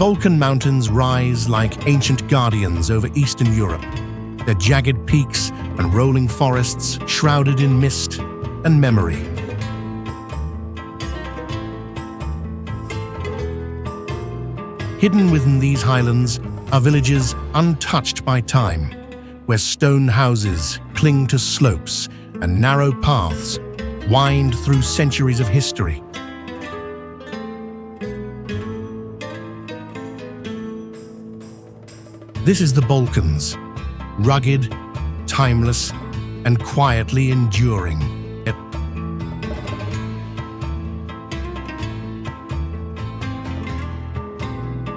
Balkan Mountains rise like ancient guardians over Eastern Europe, their jagged peaks and rolling forests shrouded in mist and memory. Hidden within these highlands are villages untouched by time, where stone houses cling to slopes and narrow paths wind through centuries of history. This is the Balkans, rugged, timeless, and quietly enduring.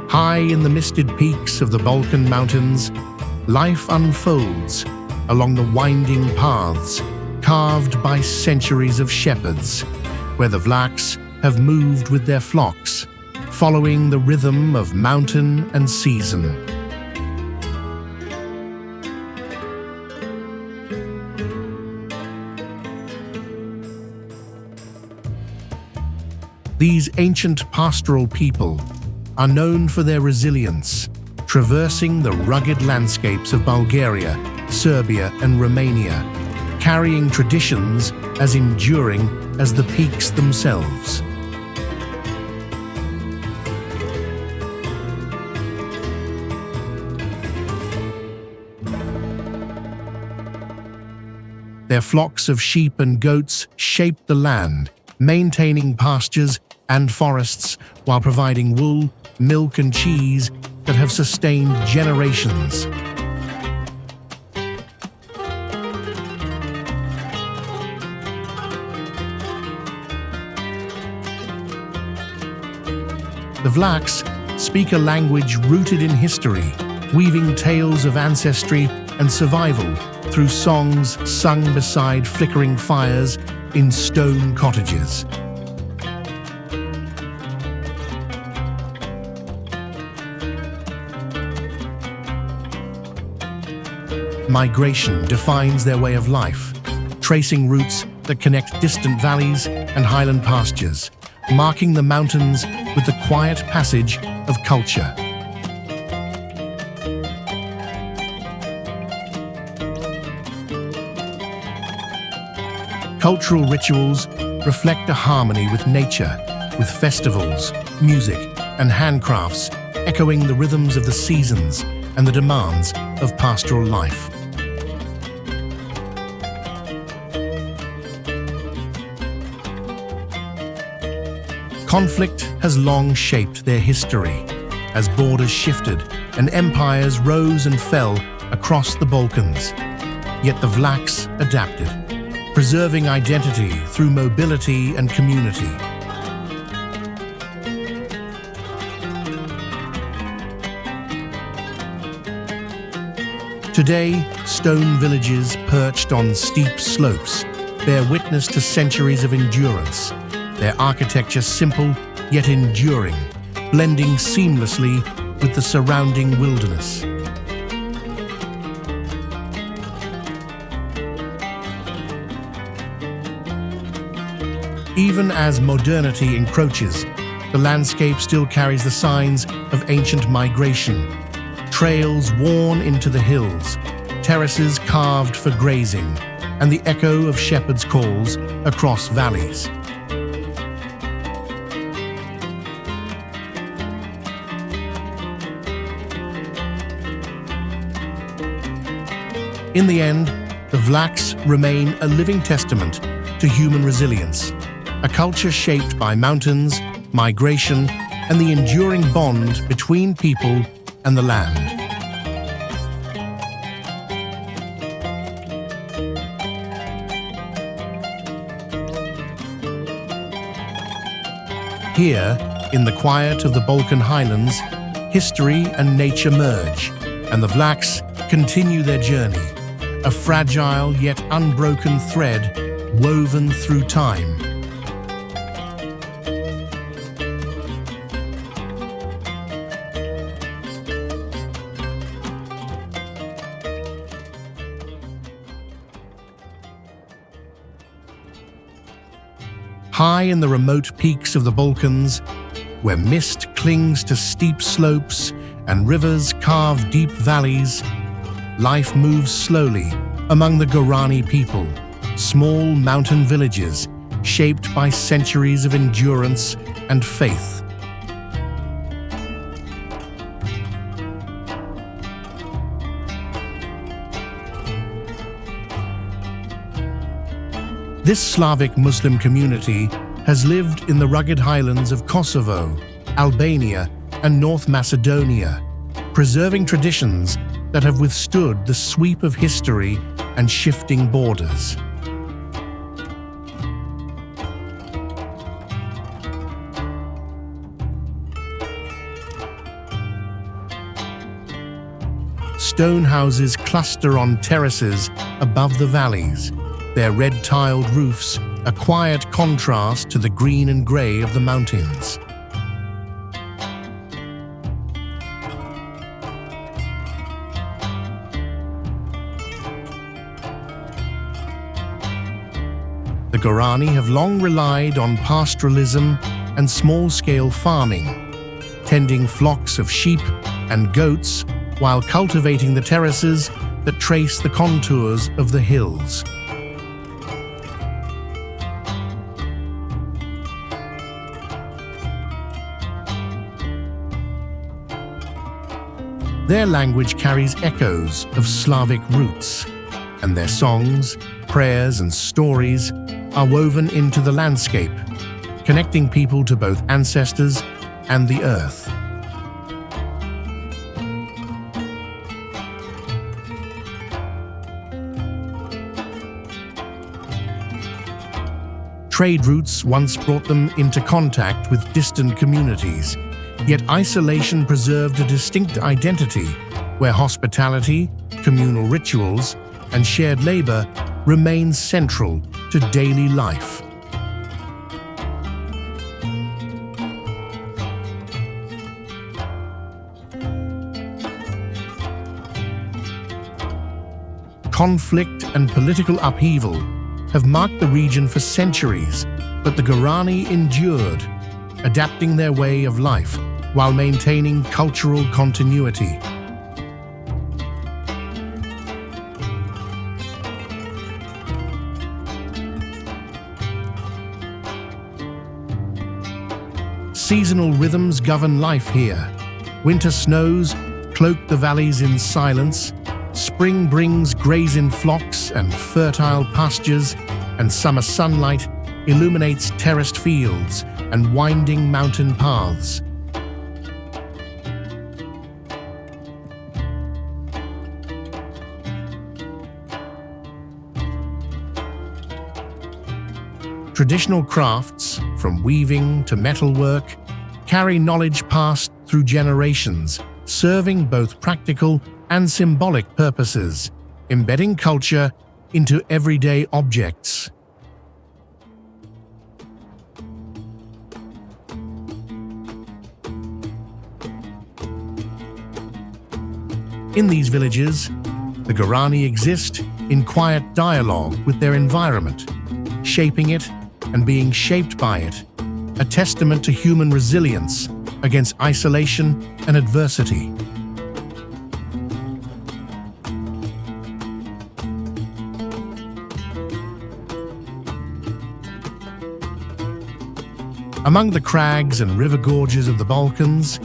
High in the misted peaks of the Balkan Mountains, life unfolds along the winding paths carved by centuries of shepherds, where the Vlachs have moved with their flocks, following the rhythm of mountain and season. These ancient pastoral people are known for their resilience, traversing the rugged landscapes of Bulgaria, Serbia, and Romania, carrying traditions as enduring as the peaks themselves. Their flocks of sheep and goats shape the land, maintaining pastures and forests while providing wool, milk, and cheese that have sustained generations. The Vlachs speak a language rooted in history, weaving tales of ancestry and survival through songs sung beside flickering fires in stone cottages. Migration defines their way of life, tracing routes that connect distant valleys and highland pastures, marking the mountains with the quiet passage of culture. Cultural rituals reflect a harmony with nature, with festivals, music, and handcrafts echoing the rhythms of the seasons and the demands of pastoral life. Conflict has long shaped their history, as borders shifted and empires rose and fell across the Balkans. Yet the Vlachs adapted, preserving identity through mobility and community. Today, stone villages perched on steep slopes bear witness to centuries of endurance, their architecture simple yet enduring, blending seamlessly with the surrounding wilderness. Even as modernity encroaches, the landscape still carries the signs of ancient migration. Trails worn into the hills, terraces carved for grazing, and the echo of shepherds' calls across valleys. In the end, the Vlachs remain a living testament to human resilience, a culture shaped by mountains, migration, and the enduring bond between people and the land. Here, in the quiet of the Balkan Highlands, history and nature merge, and the Vlachs continue their journey, a fragile yet unbroken thread woven through time. High in the remote peaks of the Balkans, where mist clings to steep slopes and rivers carve deep valleys, life moves slowly among the Gorani people, small mountain villages shaped by centuries of endurance and faith. This Slavic Muslim community has lived in the rugged highlands of Kosovo, Albania, and North Macedonia, preserving traditions that have withstood the sweep of history and shifting borders. Stone houses cluster on terraces above the valleys, their red-tiled roofs a quiet contrast to the green and grey of the mountains. The Gorani have long relied on pastoralism and small-scale farming, tending flocks of sheep and goats while cultivating the terraces that trace the contours of the hills. Their language carries echoes of Slavic roots, and their songs, prayers, and stories are woven into the landscape, connecting people to both ancestors and the earth. Trade routes once brought them into contact with distant communities, yet isolation preserved a distinct identity where hospitality, communal rituals, and shared labor remain central to daily life. Conflict and political upheaval have marked the region for centuries, but the Gorani endured, adapting their way of life while maintaining cultural continuity. Seasonal rhythms govern life here. Winter snows cloak the valleys in silence, spring brings graze in flocks and fertile pastures, and summer sunlight illuminates terraced fields and winding mountain paths. Traditional crafts, from weaving to metalwork, carry knowledge passed through generations, serving both practical and symbolic purposes, embedding culture into everyday objects. In these villages, the Gorani exist in quiet dialogue with their environment, shaping it and being shaped by it, a testament to human resilience against isolation and adversity. Among the crags and river gorges of the Balkans,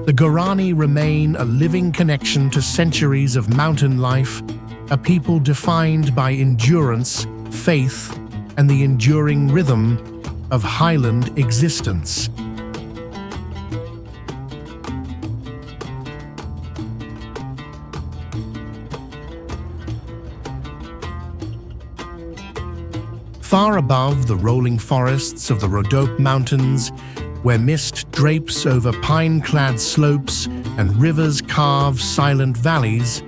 the Gorani remain a living connection to centuries of mountain life, a people defined by endurance, faith, and the enduring rhythm of highland existence. Far above the rolling forests of the Rhodope Mountains, where mist drapes over pine-clad slopes and rivers carve silent valleys,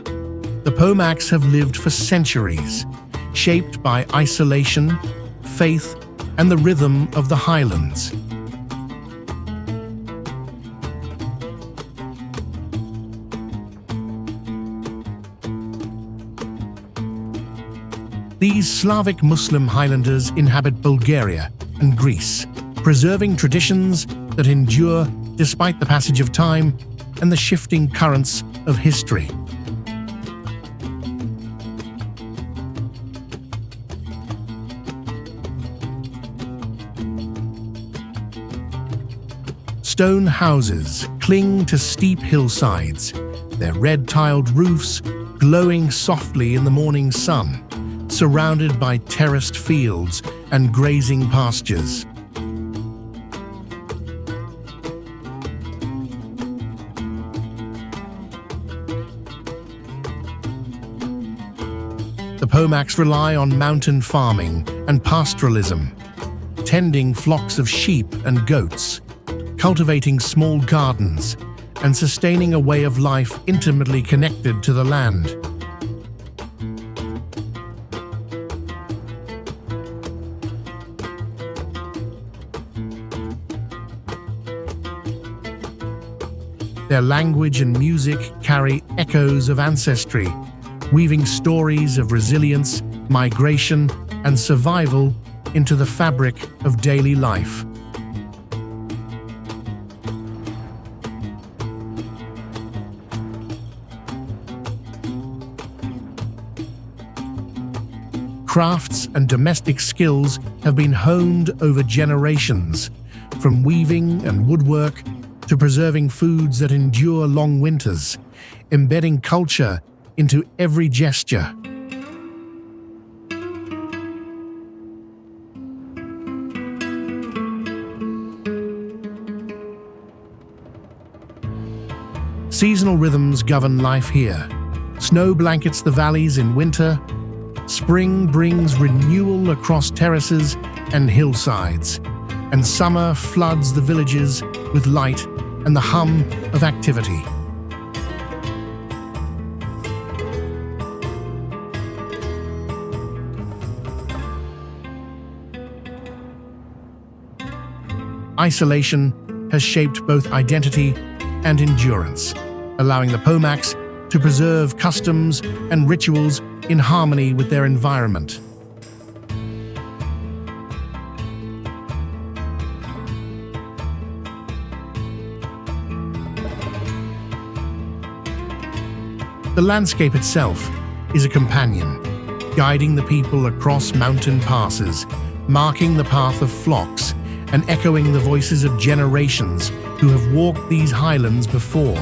the Pomaks have lived for centuries, shaped by isolation, faith, and the rhythm of the highlands. These Slavic Muslim Highlanders inhabit Bulgaria and Greece, preserving traditions that endure despite the passage of time and the shifting currents of history. Stone houses cling to steep hillsides, their red-tiled roofs glowing softly in the morning sun, surrounded by terraced fields and grazing pastures. The Pomaks rely on mountain farming and pastoralism, tending flocks of sheep and goats, cultivating small gardens, and sustaining a way of life intimately connected to the land. Their language and music carry echoes of ancestry, weaving stories of resilience, migration, and survival into the fabric of daily life. Crafts and domestic skills have been honed over generations, from weaving and woodwork to preserving foods that endure long winters, embedding culture into every gesture. Seasonal rhythms govern life here. Snow blankets the valleys in winter. Spring brings renewal across terraces and hillsides, and summer floods the villages with light and the hum of activity. Isolation has shaped both identity and endurance, allowing the Pomaks to preserve customs and rituals in harmony with their environment. The landscape itself is a companion, guiding the people across mountain passes, marking the path of flocks, and echoing the voices of generations who have walked these highlands before.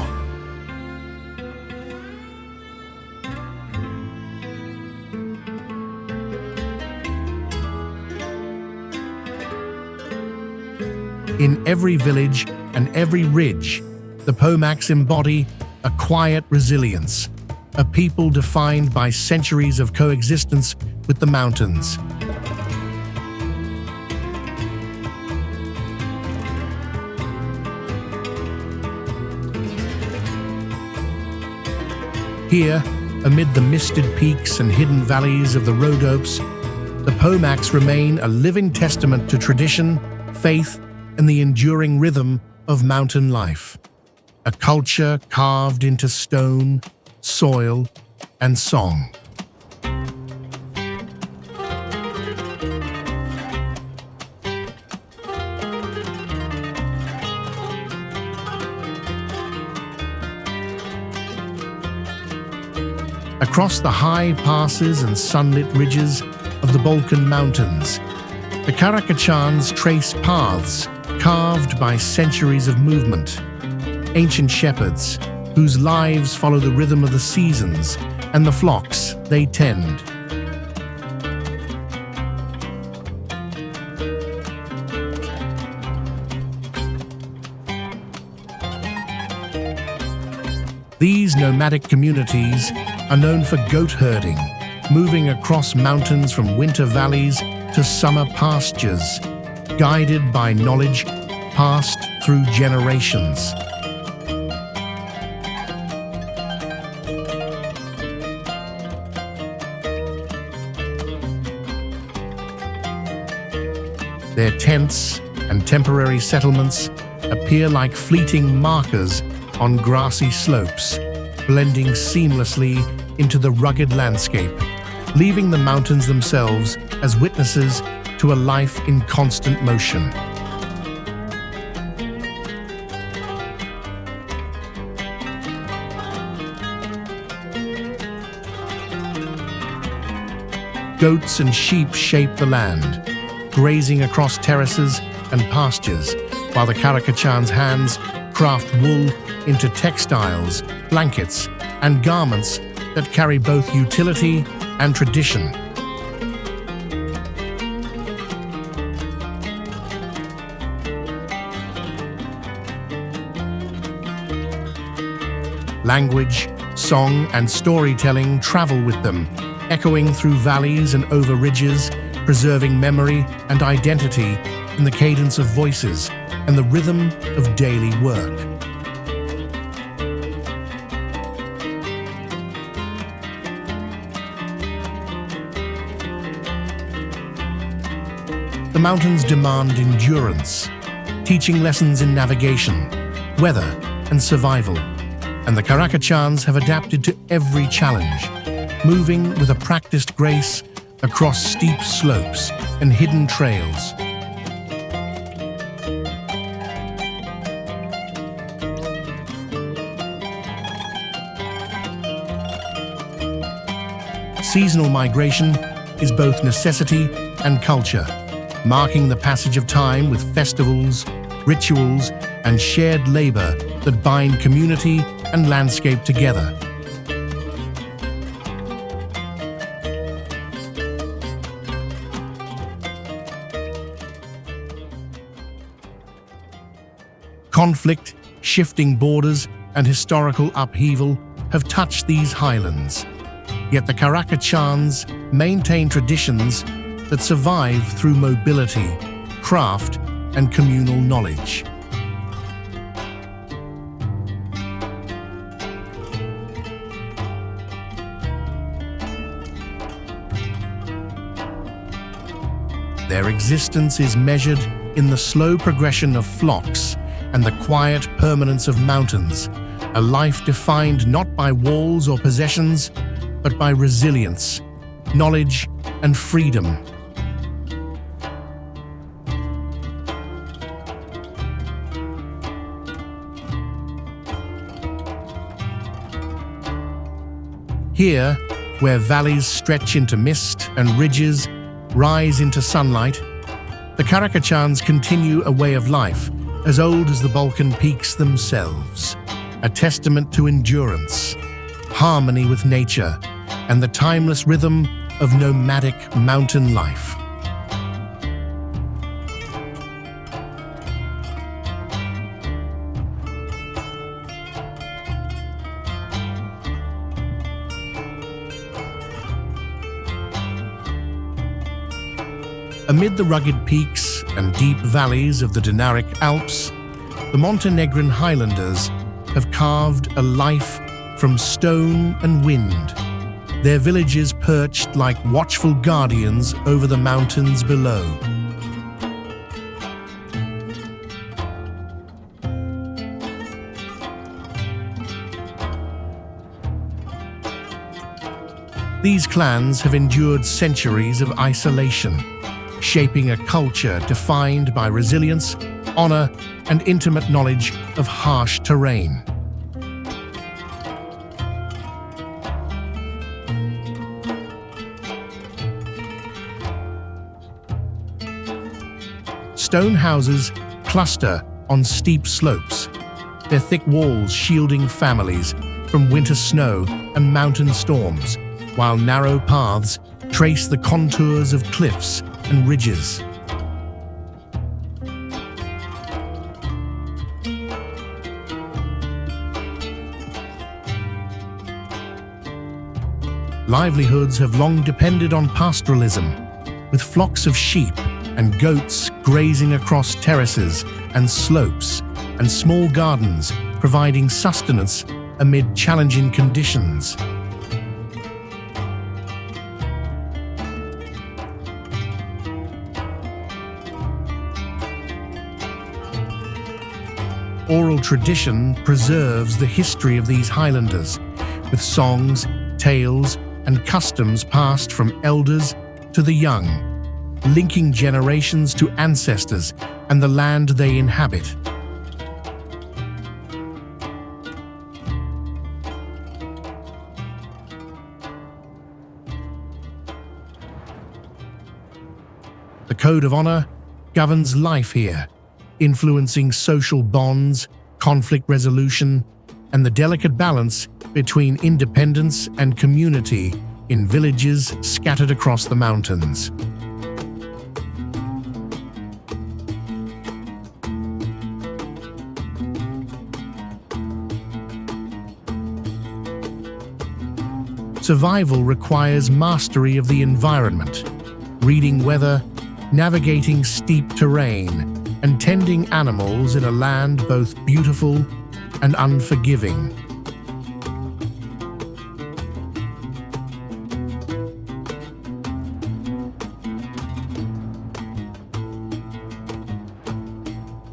In every village and every ridge, the Pomaks embody a quiet resilience, a people defined by centuries of coexistence with the mountains. Here, amid the misted peaks and hidden valleys of the Rhodopes, the Pomaks remain a living testament to tradition, faith, and the enduring rhythm of mountain life. A culture carved into stone, soil, and song. Across the high passes and sunlit ridges of the Balkan Mountains, the Karakachans trace paths carved by centuries of movement. Ancient shepherds, whose lives follow the rhythm of the seasons and the flocks they tend. These nomadic communities are known for goat herding, moving across mountains from winter valleys to summer pastures, guided by knowledge passed through generations. Their tents and temporary settlements appear like fleeting markers on grassy slopes, blending seamlessly into the rugged landscape, leaving the mountains themselves as witnesses to a life in constant motion. Goats and sheep shape the land, grazing across terraces and pastures, while the Karakachans' hands craft wool into textiles, blankets, and garments that carry both utility and tradition. Language, song, and storytelling travel with them, echoing through valleys and over ridges, preserving memory and identity in the cadence of voices and the rhythm of daily work. The mountains demand endurance, teaching lessons in navigation, weather, and survival. And the Karakachans have adapted to every challenge, moving with a practiced grace across steep slopes and hidden trails. Seasonal migration is both necessity and culture, marking the passage of time with festivals, rituals, and shared labor that bind community and landscape together. Conflict, shifting borders, and historical upheaval have touched these highlands. Yet the Karakachans maintain traditions that survive through mobility, craft, and communal knowledge. Their existence is measured in the slow progression of flocks and the quiet permanence of mountains, a life defined not by walls or possessions, but by resilience, knowledge, and freedom. Here, where valleys stretch into mist and ridges rise into sunlight, the Karakachans continue a way of life as old as the Balkan peaks themselves, a testament to endurance, harmony with nature, and the timeless rhythm of nomadic mountain life. Amid the rugged peaks and deep valleys of the Dinaric Alps, the Montenegrin Highlanders have carved a life from stone and wind, their villages perched like watchful guardians over the mountains below. These clans have endured centuries of isolation, shaping a culture defined by resilience, honor, and intimate knowledge of harsh terrain. Stone houses cluster on steep slopes, their thick walls shielding families from winter snow and mountain storms, while narrow paths trace the contours of cliffs and ridges. Livelihoods have long depended on pastoralism, with flocks of sheep and goats grazing across terraces and slopes, and small gardens providing sustenance amid challenging conditions. Oral tradition preserves the history of these highlanders, with songs, tales, and customs passed from elders to the young, linking generations to ancestors and the land they inhabit. The code of honor governs life here, influencing social bonds, conflict resolution, and the delicate balance between independence and community in villages scattered across the mountains. Survival requires mastery of the environment, reading weather, navigating steep terrain, and tending animals in a land both beautiful and unforgiving.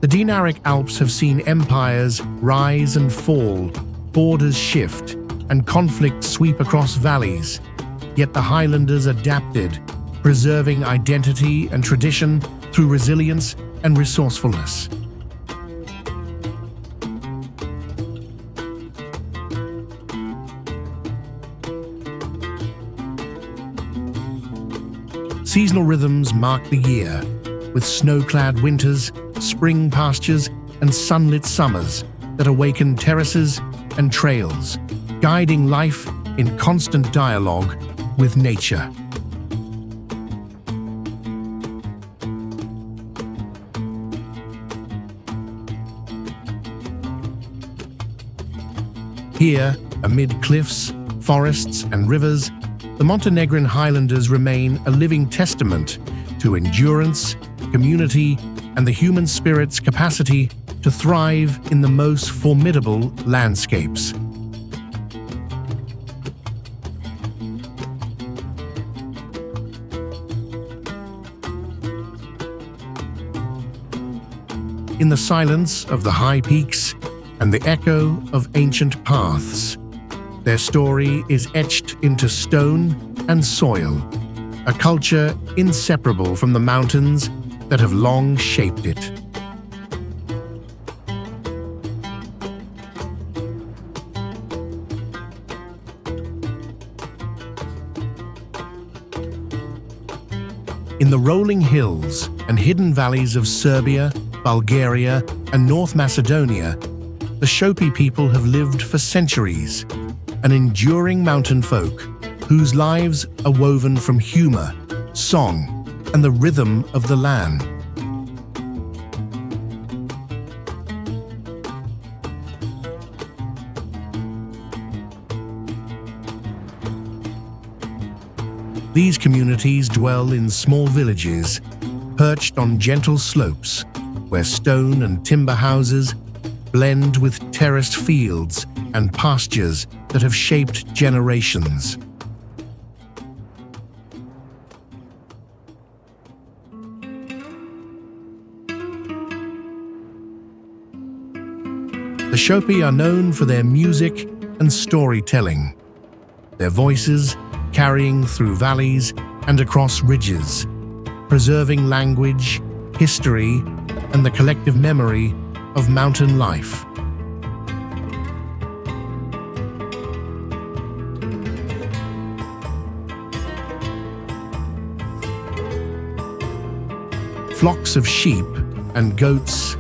The Dinaric Alps have seen empires rise and fall, borders shift, and conflict sweep across valleys, yet the Highlanders adapted, preserving identity and tradition through resilience and resourcefulness. Seasonal rhythms mark the year, with snow-clad winters, spring pastures, and sunlit summers that awaken terraces and trails, guiding life in constant dialogue with nature. Here, amid cliffs, forests, and rivers, the Montenegrin Highlanders remain a living testament to endurance, community, and the human spirit's capacity to thrive in the most formidable landscapes. In the silence of the high peaks and the echo of ancient paths, their story is etched into stone and soil, a culture inseparable from the mountains that have long shaped it. In the rolling hills and hidden valleys of Serbia, Bulgaria, and North Macedonia, the Šopi people have lived for centuries, an enduring mountain folk whose lives are woven from humor, song, and the rhythm of the land. These communities dwell in small villages, perched on gentle slopes, where stone and timber houses blend with terraced fields and pastures that have shaped generations. The Šopi are known for their music and storytelling, their voices carrying through valleys and across ridges, preserving language, history, and the collective memory of mountain life. Flocks of sheep and goats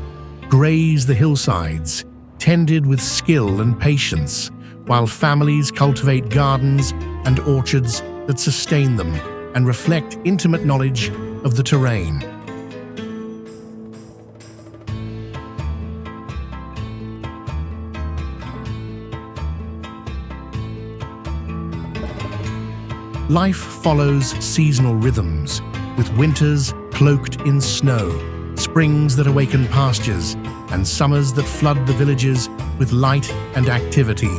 graze the hillsides, tended with skill and patience, while families cultivate gardens and orchards that sustain them and reflect intimate knowledge of the terrain. Life follows seasonal rhythms, with winters cloaked in snow, springs that awaken pastures, and summers that flood the villages with light and activity,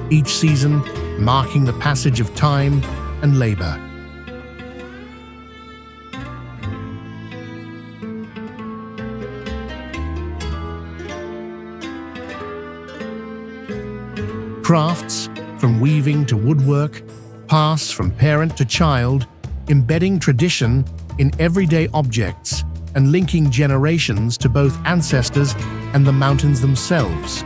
each season marking the passage of time and labor. Crafts, from weaving to woodwork, pass from parent to child, embedding tradition in everyday objects and linking generations to both ancestors and the mountains themselves.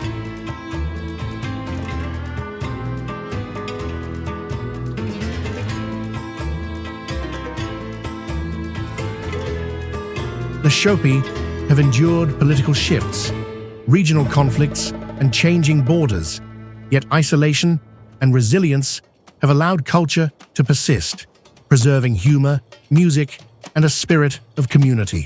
The Šopi have endured political shifts, regional conflicts, and changing borders, yet isolation and resilience have allowed culture to persist, preserving humor, music, and a spirit of community.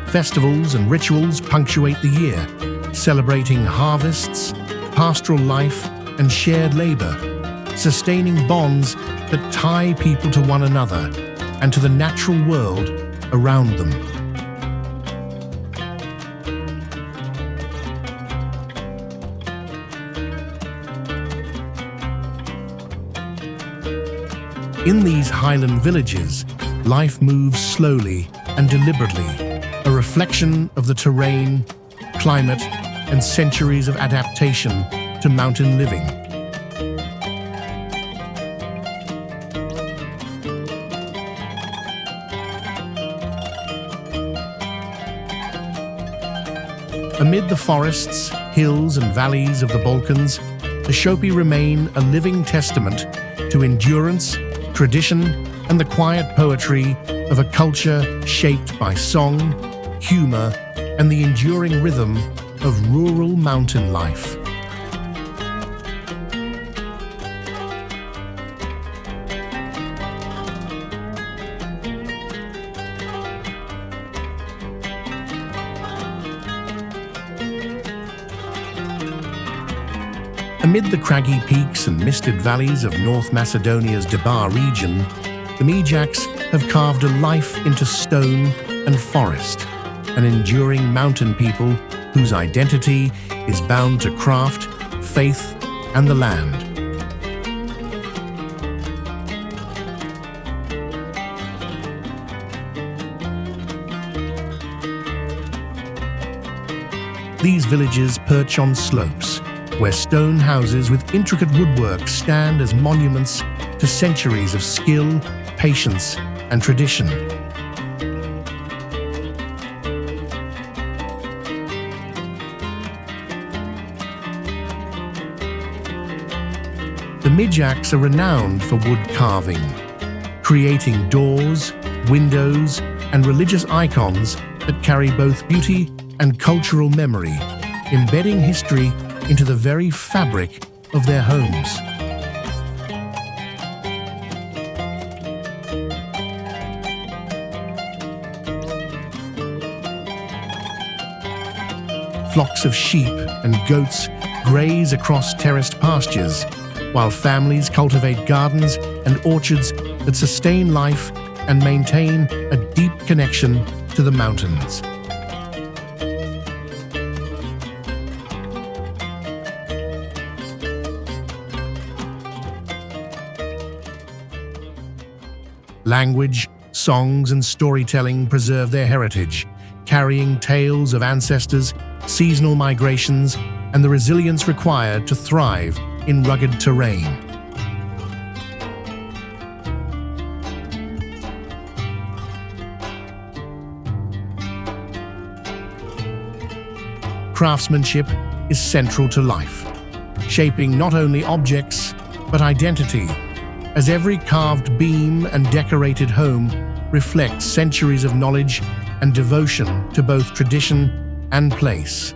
Festivals and rituals punctuate the year, celebrating harvests, pastoral life, and shared labor, sustaining bonds that tie people to one another and to the natural world around them. In these highland villages, life moves slowly and deliberately, a reflection of the terrain, climate, and centuries of adaptation to mountain living. Amid the forests, hills, and valleys of the Balkans, the Šopi remain a living testament to endurance, tradition, and the quiet poetry of a culture shaped by song, humor, and the enduring rhythm of rural mountain life. Amid the craggy peaks and misted valleys of North Macedonia's Debar region, the Mijaks have carved a life into stone and forest, an enduring mountain people whose identity is bound to craft, faith, and the land. These villages perch on slopes, where stone houses with intricate woodwork stand as monuments to centuries of skill, patience, and tradition. The Mijaks are renowned for wood carving, creating doors, windows, and religious icons that carry both beauty and cultural memory, embedding history into the very fabric of their homes. Flocks of sheep and goats graze across terraced pastures, while families cultivate gardens and orchards that sustain life and maintain a deep connection to the mountains. Language, songs, and storytelling preserve their heritage, carrying tales of ancestors, seasonal migrations, and the resilience required to thrive in rugged terrain. Craftsmanship is central to life, shaping not only objects, but identity, as every carved beam and decorated home reflects centuries of knowledge and devotion to both tradition and place.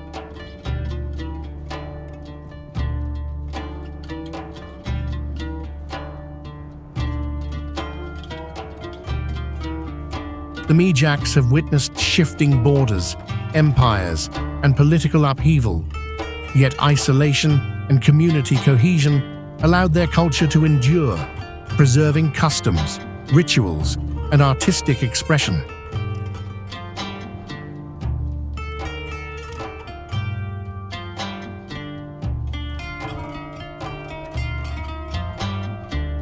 The Mijaks have witnessed shifting borders, empires, and political upheaval, yet isolation and community cohesion allowed their culture to endure, preserving customs, rituals, and artistic expression.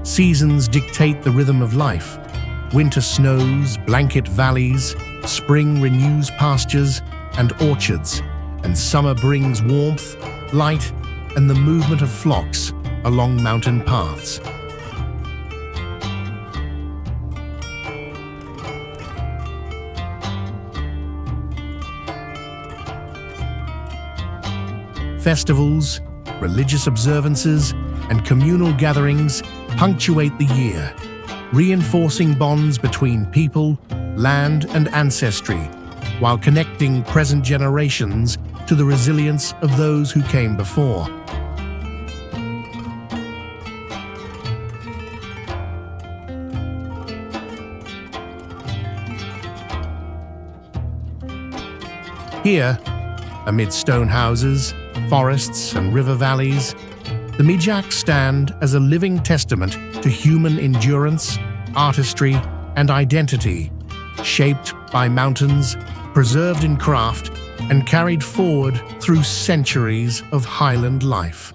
Seasons dictate the rhythm of life. Winter snows, blanket valleys, spring renews pastures and orchards, and summer brings warmth, light, and the movement of flocks along mountain paths. Festivals, religious observances, and communal gatherings punctuate the year, reinforcing bonds between people, land, and ancestry, while connecting present generations to the resilience of those who came before. Here, amid stone houses, forests, and river valleys, the Mijaks stand as a living testament to human endurance, artistry, and identity, shaped by mountains, preserved in craft, and carried forward through centuries of highland life.